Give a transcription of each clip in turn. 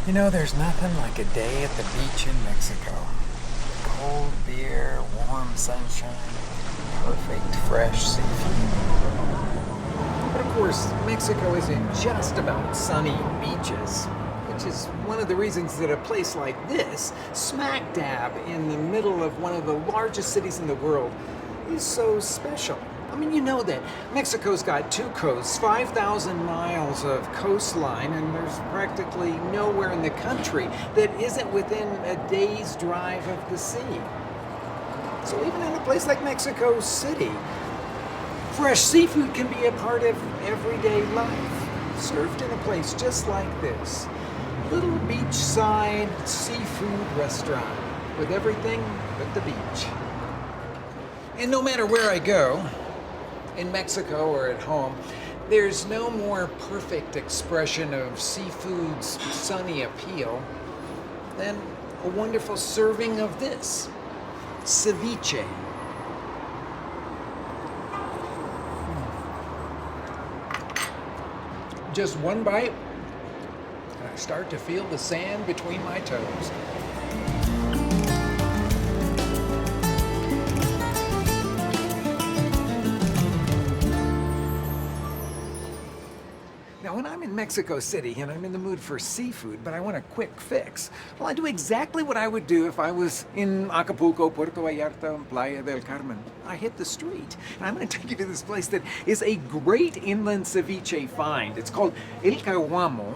You know, there's nothing like a day at the beach in Mexico. Cold beer, warm sunshine, perfect fresh seafood. But of course, Mexico isn't just about sunny beaches, which is one of the reasons that a place like this, smack dab in the middle of one of the largest cities in the world, is so special. I mean, you know that Mexico's got two coasts, 5,000 miles of coastline, and there's practically nowhere in the country that isn't within a day's drive of the sea. So even in a place like Mexico City, fresh seafood can be a part of everyday life, served in a place just like this. Little beachside seafood restaurant with everything but the beach. And no matter where I go, in Mexico or at home, there's no more perfect expression of seafood's sunny appeal than a wonderful serving of this, ceviche. Just one bite, and I start to feel the sand between my toes. Now, when I'm in Mexico City and I'm in the mood for seafood, but I want a quick fix, well, I do exactly what I would do if I was in Acapulco, Puerto Vallarta, Playa del Carmen. I hit the street, and I'm going to take you to this place that is a great inland ceviche find. It's called El Caguamo,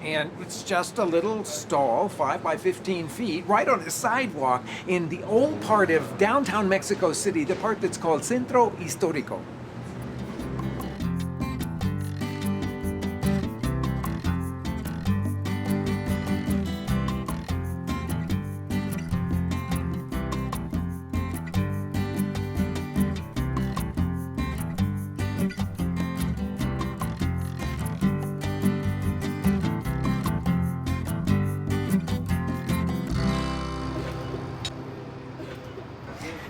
and it's just a little stall, 5 by 15 feet, right on a sidewalk in the old part of downtown Mexico City, the part that's called Centro Histórico.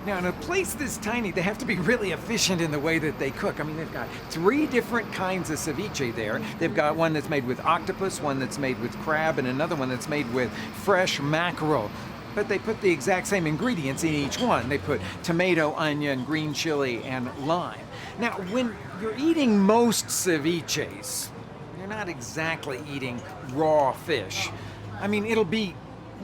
Now, in a place this tiny, they have to be really efficient in the way that they cook. I mean, they've got 3 different kinds of ceviche there. They've got one that's made with octopus, one that's made with crab, and another one that's made with fresh mackerel. But they put the exact same ingredients in each one. They put tomato, onion, green chili, and lime. Now, when you're eating most ceviches, you're not exactly eating raw fish. I mean, it'll be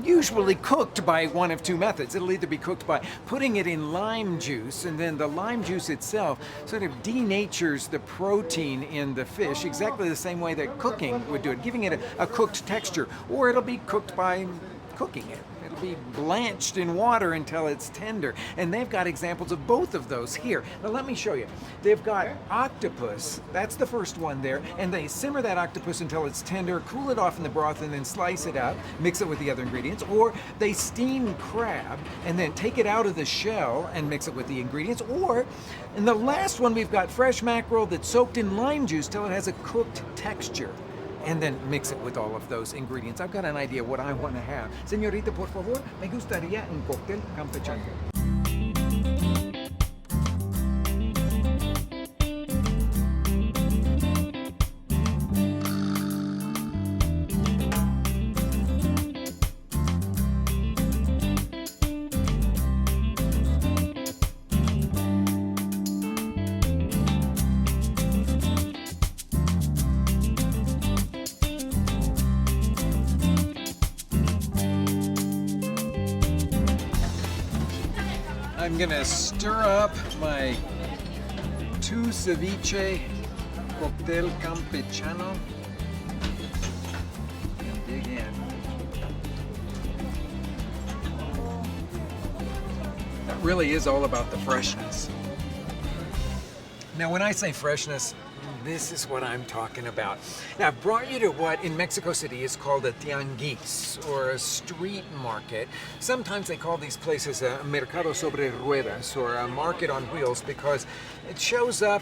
usually cooked by one of 2 methods. It'll either be cooked by putting it in lime juice, and then the lime juice itself sort of denatures the protein in the fish exactly the same way that cooking would do it, giving it a cooked texture. Or it'll be cooked by cooking it. It'll be blanched in water until it's tender. And they've got examples of both of those here. Now let me show you. They've got octopus, that's the first one there, and they simmer that octopus until it's tender, cool it off in the broth, and then slice it up, mix it with the other ingredients. Or they steam crab and then take it out of the shell and mix it with the ingredients. Or in the last one, we've got fresh mackerel that's soaked in lime juice till it has a cooked texture, and then mix it with all of those ingredients. I've got an idea what I want to have. Señorita, por favor, me gustaría un cóctel campechano. I'm gonna stir up my 2 ceviche cocktail campechano and dig in. That really is all about the freshness. Now, when I say freshness, this is what I'm talking about. Now, I've brought you to what in Mexico City is called a tianguis, or a street market. Sometimes they call these places a mercado sobre ruedas, or a market on wheels, because it shows up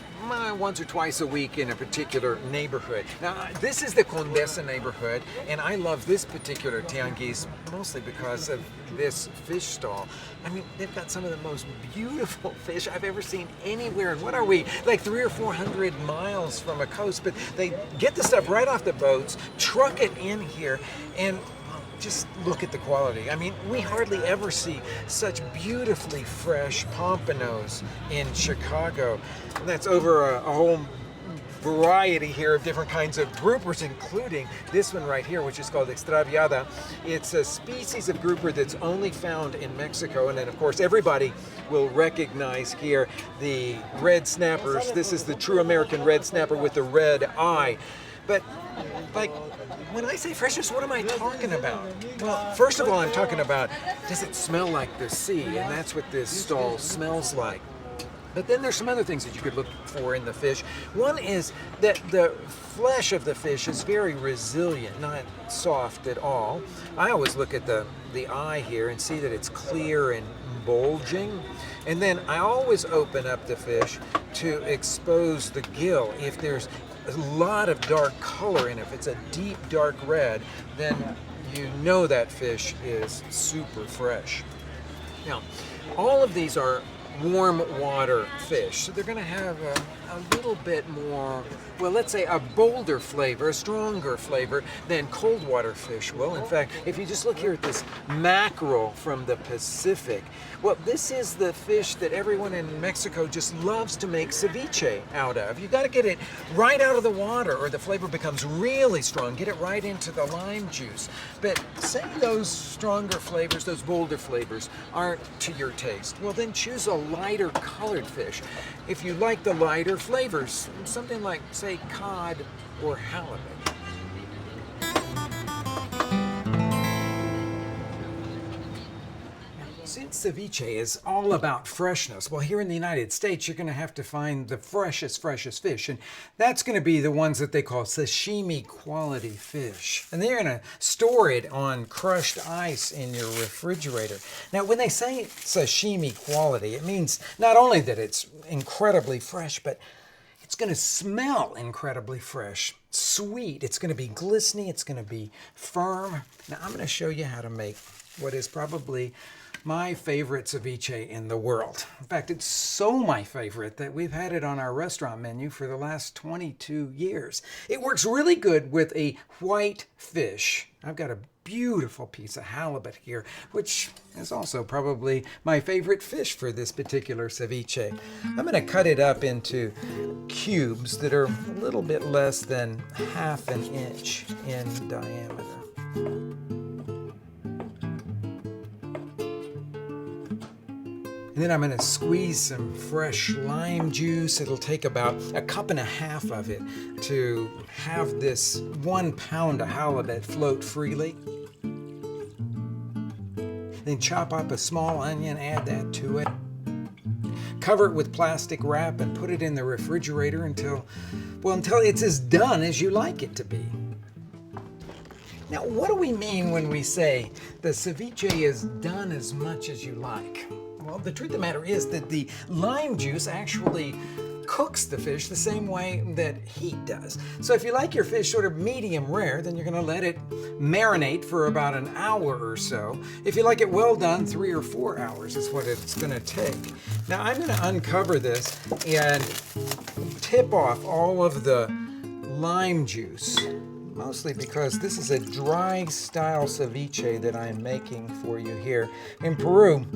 once or twice a week in a particular neighborhood. Now, this is the Condesa neighborhood, and I love this particular tianguis mostly because of this fish stall. I mean, they've got some of the most beautiful fish I've ever seen anywhere. And what are we, like 300 or 400 miles from a coast? But they get the stuff right off the boats, truck it in here, and just look at the quality. I mean, we hardly ever see such beautifully fresh pompanos in Chicago. And that's over a whole variety here of different kinds of groupers, including this one right here, which is called extraviada. It's a species of grouper that's only found in Mexico. And then, of course, everybody will recognize here the red snappers. This is the true American red snapper with the red eye. But, like, when I say freshness, what am I talking about? Well, first of all, I'm talking about, does it smell like the sea? And that's what this stall smells like. But then there's some other things that you could look for in the fish. One is that the flesh of the fish is very resilient, not soft at all. I always look at the eye here and see that it's clear and bulging. And then I always open up the fish to expose the gill. If there's a lot of dark color in it, if it's a deep dark red, then you know that fish is super fresh. Now, all of these are warm water fish, so they're going to have a little bit more, well, let's say a bolder flavor, a stronger flavor than cold water fish will. In fact, if you just look here at this mackerel from the Pacific, well, this is the fish that everyone in Mexico just loves to make ceviche out of. You got to get it right out of the water or the flavor becomes really strong. Get it right into the lime juice. But say those stronger flavors, those bolder flavors aren't to your taste. Well, then choose a lighter colored fish. If you like the lighter flavors, something like, say, cod or halibut. Since ceviche is all about freshness, well, here in the United States, you're going to have to find the freshest fish, and that's going to be the ones that they call sashimi quality fish. And they're going to store it on crushed ice in your refrigerator. Now, when they say sashimi quality, it means not only that it's incredibly fresh, but it's going to smell incredibly fresh, sweet. It's going to be glistening. It's going to be firm. Now, I'm going to show you how to make what is probably my favorite ceviche in the world. In fact, it's so my favorite that we've had it on our restaurant menu for the last 22 years. It works really good with a white fish. I've got a beautiful piece of halibut here, which is also probably my favorite fish for this particular ceviche. I'm going to cut it up into cubes that are a little bit less than ½ an inch in diameter. And then I'm going to squeeze some fresh lime juice. It'll take about 1.5 cups of it to have this 1 pound of halibut float freely. Then chop up a small onion, add that to it. Cover it with plastic wrap and put it in the refrigerator until it's as done as you like it to be. Now, what do we mean when we say the ceviche is done as much as you like? Well, the truth of the matter is that the lime juice actually cooks the fish the same way that heat does. So if you like your fish sort of medium rare, then you're going to let it marinate for about an hour or so. If you like it well done, 3 or 4 hours is what it's going to take. Now I'm going to uncover this and tip off all of the lime juice, mostly because this is a dry style ceviche that I'm making for you here. In Peru,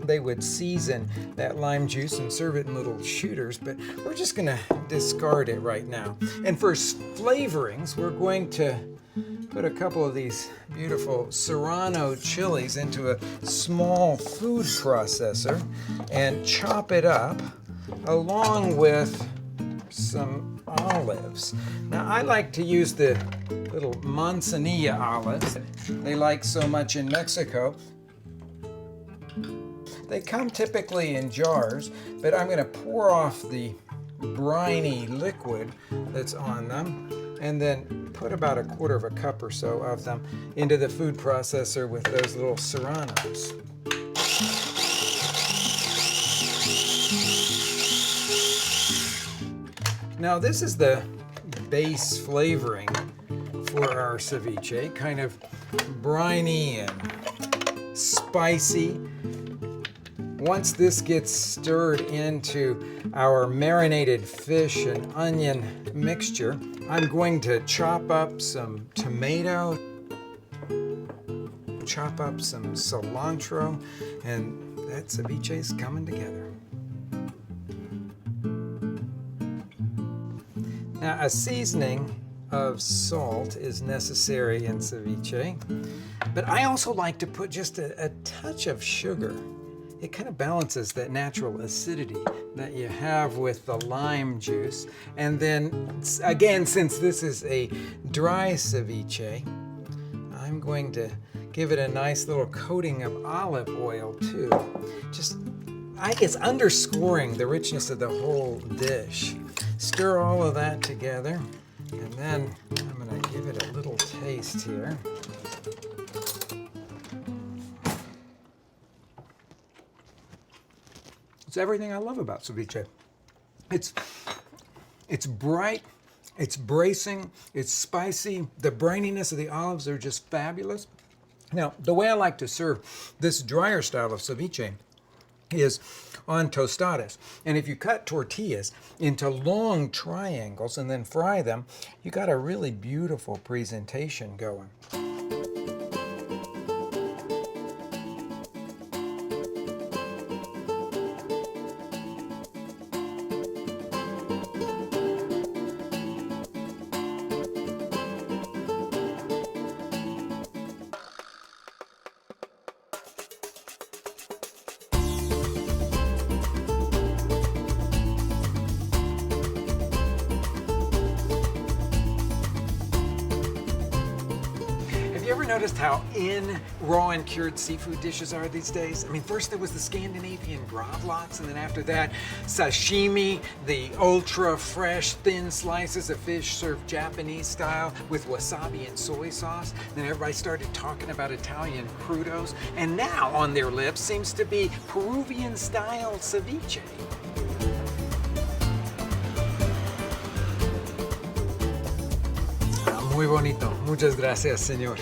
they would season that lime juice and serve it in little shooters, but we're just going to discard it right now. And for flavorings, we're going to put a couple of these beautiful serrano chilies into a small food processor and chop it up along with some olives. Now, I like to use the little manzanilla olives they like so much in Mexico. They come typically in jars, but I'm going to pour off the briny liquid that's on them and then put about 1/4 cup or so of them into the food processor with those little serranos. Now, this is the base flavoring for our ceviche, kind of briny and spicy. Once this gets stirred into our marinated fish and onion mixture, I'm going to chop up some tomato, chop up some cilantro, and that ceviche's coming together. Now, a seasoning of salt is necessary in ceviche, but I also like to put just a touch of sugar. It kind of balances that natural acidity that you have with the lime juice. And then, again, since this is a dry ceviche, I'm going to give it a nice little coating of olive oil too. Just, I guess, underscoring the richness of the whole dish. Stir all of that together, and then I'm gonna give it a little taste here. It's everything I love about ceviche. It's bright, it's bracing, it's spicy. The brininess of the olives are just fabulous. Now, the way I like to serve this drier style of ceviche is on tostadas. And if you cut tortillas into long triangles and then fry them, you got a really beautiful presentation going. Ever noticed how in raw and cured seafood dishes are these days? I mean, first there was the Scandinavian gravlax, and then after that, sashimi, the ultra fresh thin slices of fish served Japanese style with wasabi and soy sauce. Then everybody started talking about Italian crudos, and now on their lips seems to be Peruvian style ceviche. Muy bonito. Muchas gracias, señor.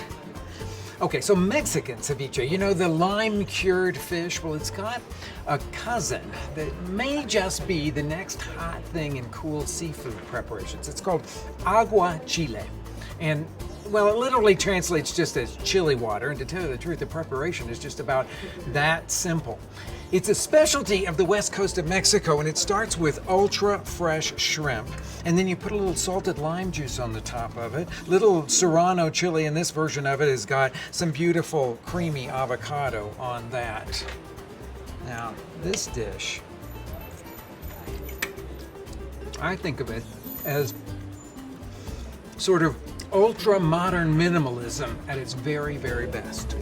Okay, so Mexican ceviche, you know, the lime-cured fish, well, it's got a cousin that may just be the next hot thing in cool seafood preparations. It's called Agua, chile. And, well, it literally translates just as chili water, and to tell you the truth, the preparation is just about that simple. It's a specialty of the west coast of Mexico, and it starts with ultra fresh shrimp. And then you put a little salted lime juice on the top of it. Little serrano chili in this version of it has got some beautiful creamy avocado on that. Now, this dish, I think of it as sort of ultra modern minimalism at its very, very best.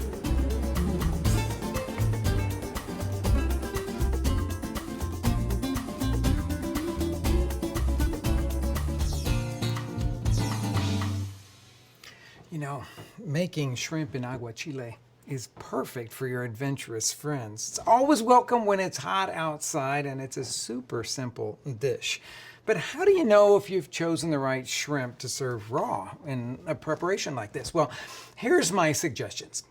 You know, making shrimp in agua chile is perfect for your adventurous friends. It's always welcome when it's hot outside, and it's a super simple dish. But how do you know if you've chosen the right shrimp to serve raw in a preparation like this? Well, here's my suggestions.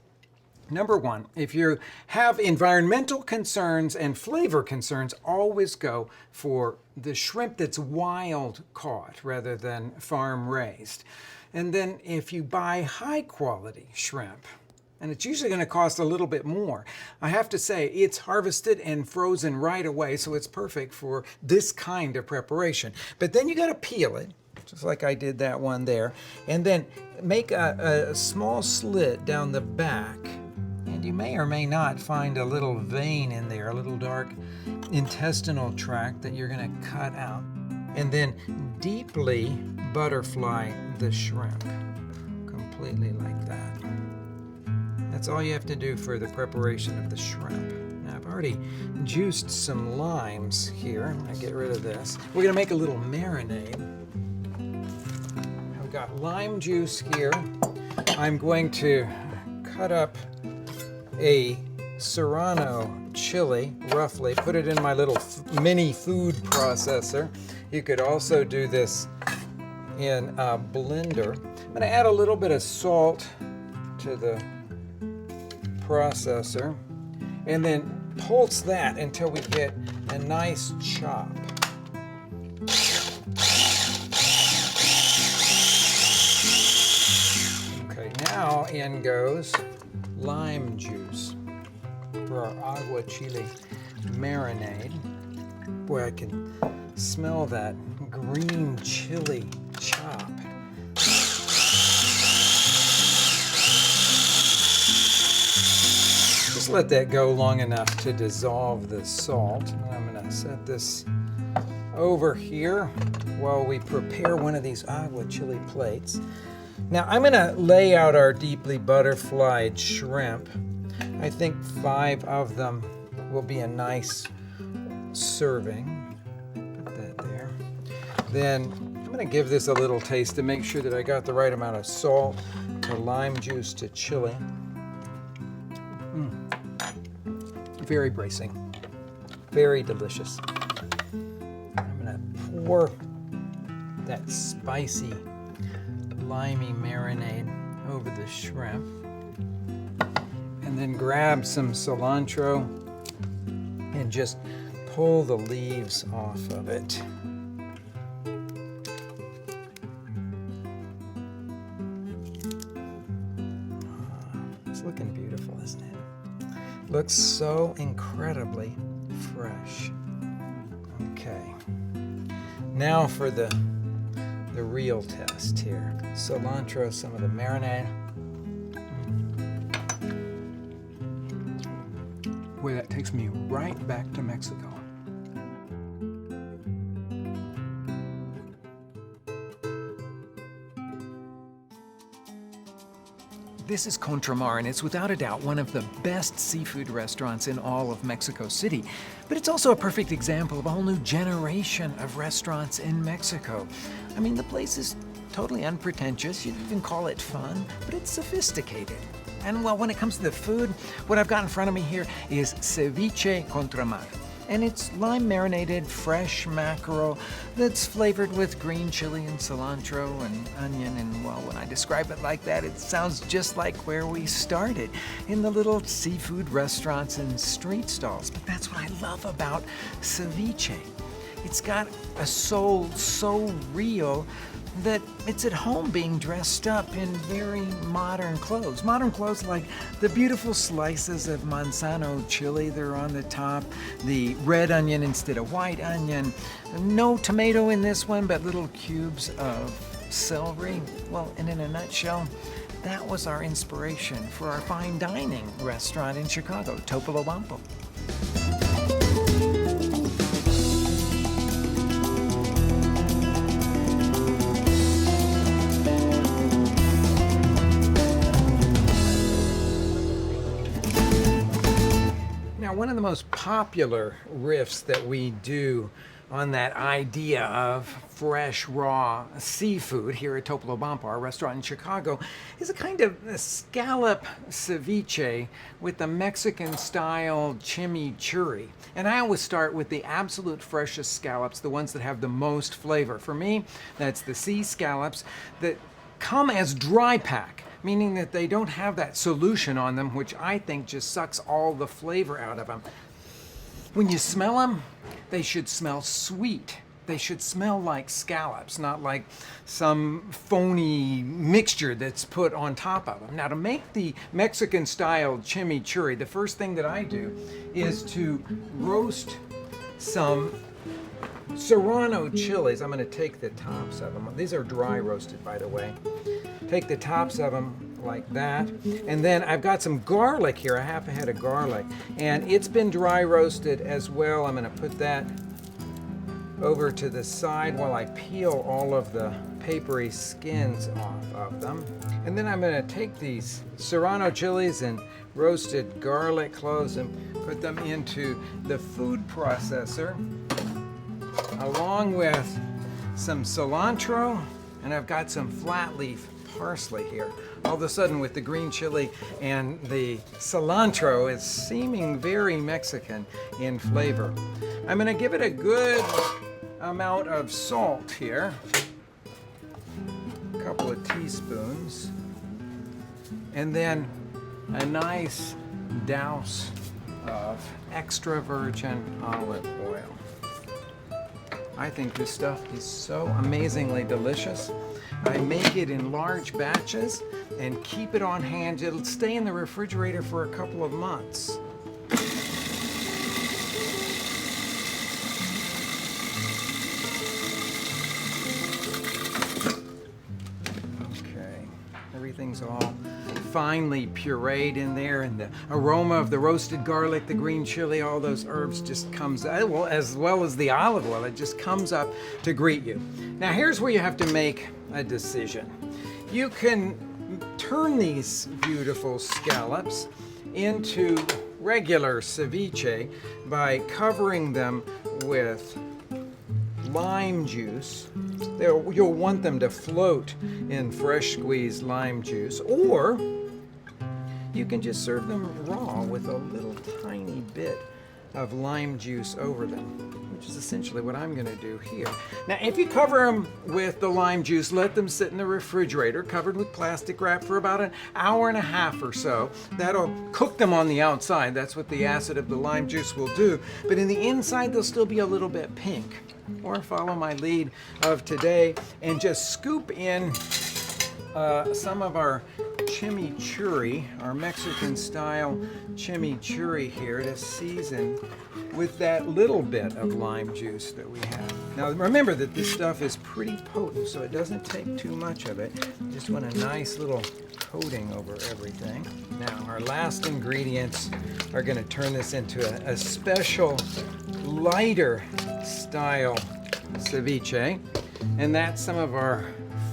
Number one, if you have environmental concerns and flavor concerns, always go for the shrimp that's wild caught rather than farm raised. And then if you buy high quality shrimp, and it's usually going to cost a little bit more, I have to say it's harvested and frozen right away, so it's perfect for this kind of preparation. But then you got to peel it, just like I did that one there, and then make a small slit down the back. And you may or may not find a little vein in there, a little dark intestinal tract that you're going to cut out. And then deeply butterfly the shrimp, completely like that. That's all you have to do for the preparation of the shrimp. Now, I've already juiced some limes here. I'm going to get rid of this. We're going to make a little marinade. I've got lime juice here. I'm going to cut up a serrano chili, roughly, put it in my little mini food processor. You could also do this in a blender. I'm going to add a little bit of salt to the processor and then pulse that until we get a nice chop. Okay, now in goes lime juice for our Agua chile marinade. Boy, I can smell that green chili chop. Just let that go long enough to dissolve the salt. And I'm gonna set this over here while we prepare one of these Agua chili plates. Now I'm gonna lay out our deeply butterflied shrimp. I think 5 of them will be a nice serving. Put that there. Then I'm going to give this a little taste to make sure that I got the right amount of salt, to lime juice, to chili. Very bracing. Very delicious. I'm going to pour that spicy, limey marinade over the shrimp. And then grab some cilantro and just pull the leaves off of it. It's looking beautiful, isn't it? Looks so incredibly fresh. Okay. Now for the real test here. Cilantro, some of the marinade. Boy, that takes me right back to Mexico. This is Contramar, and it's without a doubt one of the best seafood restaurants in all of Mexico City. But it's also a perfect example of a whole new generation of restaurants in Mexico. I mean, the place is totally unpretentious. You'd even call it fun, but it's sophisticated. And well, when it comes to the food, what I've got in front of me here is ceviche Contramar. And it's lime marinated fresh mackerel that's flavored with green chili and cilantro and onion. And well, when I describe it like that, it sounds just like where we started, in the little seafood restaurants and street stalls. But that's what I love about ceviche. It's got a soul so real that it's at home being dressed up in very modern clothes. Modern clothes like the beautiful slices of manzano chili that are on the top, the red onion instead of white onion, no tomato in this one, but little cubes of celery. Well, and in a nutshell, that was our inspiration for our fine dining restaurant in Chicago, Topolobampo. One of the most popular riffs that we do on that idea of fresh, raw seafood here at Topolobampo, our restaurant in Chicago, is a kind of a scallop ceviche with the Mexican-style chimichurri. And I always start with the absolute freshest scallops, the ones that have the most flavor. For me, that's the sea scallops that come as dry pack, meaning that they don't have that solution on them, which I think just sucks all the flavor out of them. When you smell them, they should smell sweet. They should smell like scallops, not like some phony mixture that's put on top of them. Now, to make the Mexican-style chimichurri, the first thing that I do is to roast some serrano chilies. I'm going to take the tops of them. These are dry roasted, by the way. Take the tops of them like that. And then I've got some garlic here, a half a head of garlic. And it's been dry roasted as well. I'm going to put that over to the side while I peel all of the papery skins off of them. And then I'm going to take these serrano chilies and roasted garlic cloves and put them into the food processor, along with some cilantro, and I've got some flat leaf parsley here. All of a sudden, with the green chili and the cilantro, it's seeming very Mexican in flavor. I'm going to give it a good amount of salt here, a couple of teaspoons, and then a nice douse of extra virgin olive oil. I think this stuff is so amazingly delicious. I make it in large batches and keep it on hand. It'll stay in the refrigerator for a couple of months. Okay, everything's all finely pureed in there, and the aroma of the roasted garlic, the green chili, all those herbs just comes, well, as well as the olive oil, it just comes up to greet you. Now here's where you have to make a decision. You can turn these beautiful scallops into regular ceviche by covering them with lime juice. You'll want them to float in fresh squeezed lime juice, or you can just serve them raw with a little tiny bit of lime juice over them, which is essentially what I'm going to do here. Now, if you cover them with the lime juice, let them sit in the refrigerator covered with plastic wrap for about an hour and a half or so. That'll cook them on the outside. That's what the acid of the lime juice will do. But in the inside, they'll still be a little bit pink. Or follow my lead of today and just scoop in some of our chimichurri, our Mexican style chimichurri here, to season with that little bit of lime juice that we have. Now remember that this stuff is pretty potent, so it doesn't take too much of it. Just want a nice little coating over everything. Now our last ingredients are going to turn this into a special lighter style ceviche, and that's some of our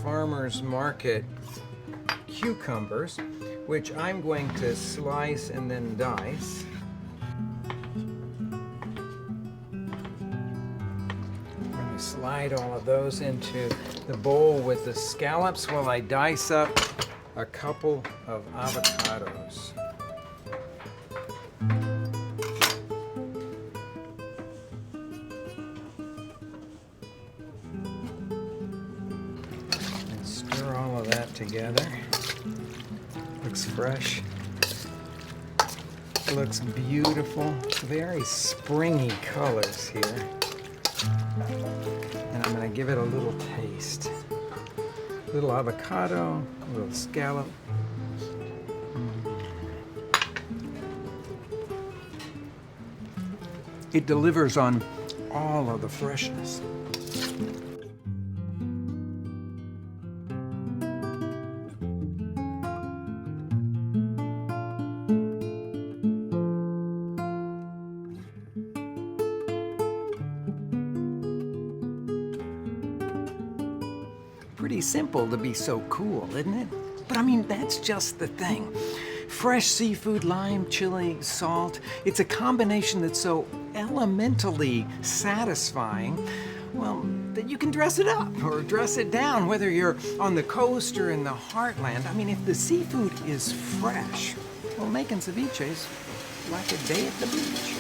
farmers market cucumbers, which I'm going to slice and then dice. I'm going to slide all of those into the bowl with the scallops while I dice up a couple of avocados. And stir all of that together. Looks fresh. Looks beautiful. Very springy colors here. And I'm going to give it a little taste. A little avocado, a little scallop. It delivers on all of the freshness. Pretty simple to be so cool, isn't it? But I mean, that's just the thing. Fresh seafood, lime, chili, salt. It's a combination that's so elementally satisfying, well, that you can dress it up or dress it down, whether you're on the coast or in the heartland. I mean, if the seafood is fresh, well, making ceviche is like a day at the beach.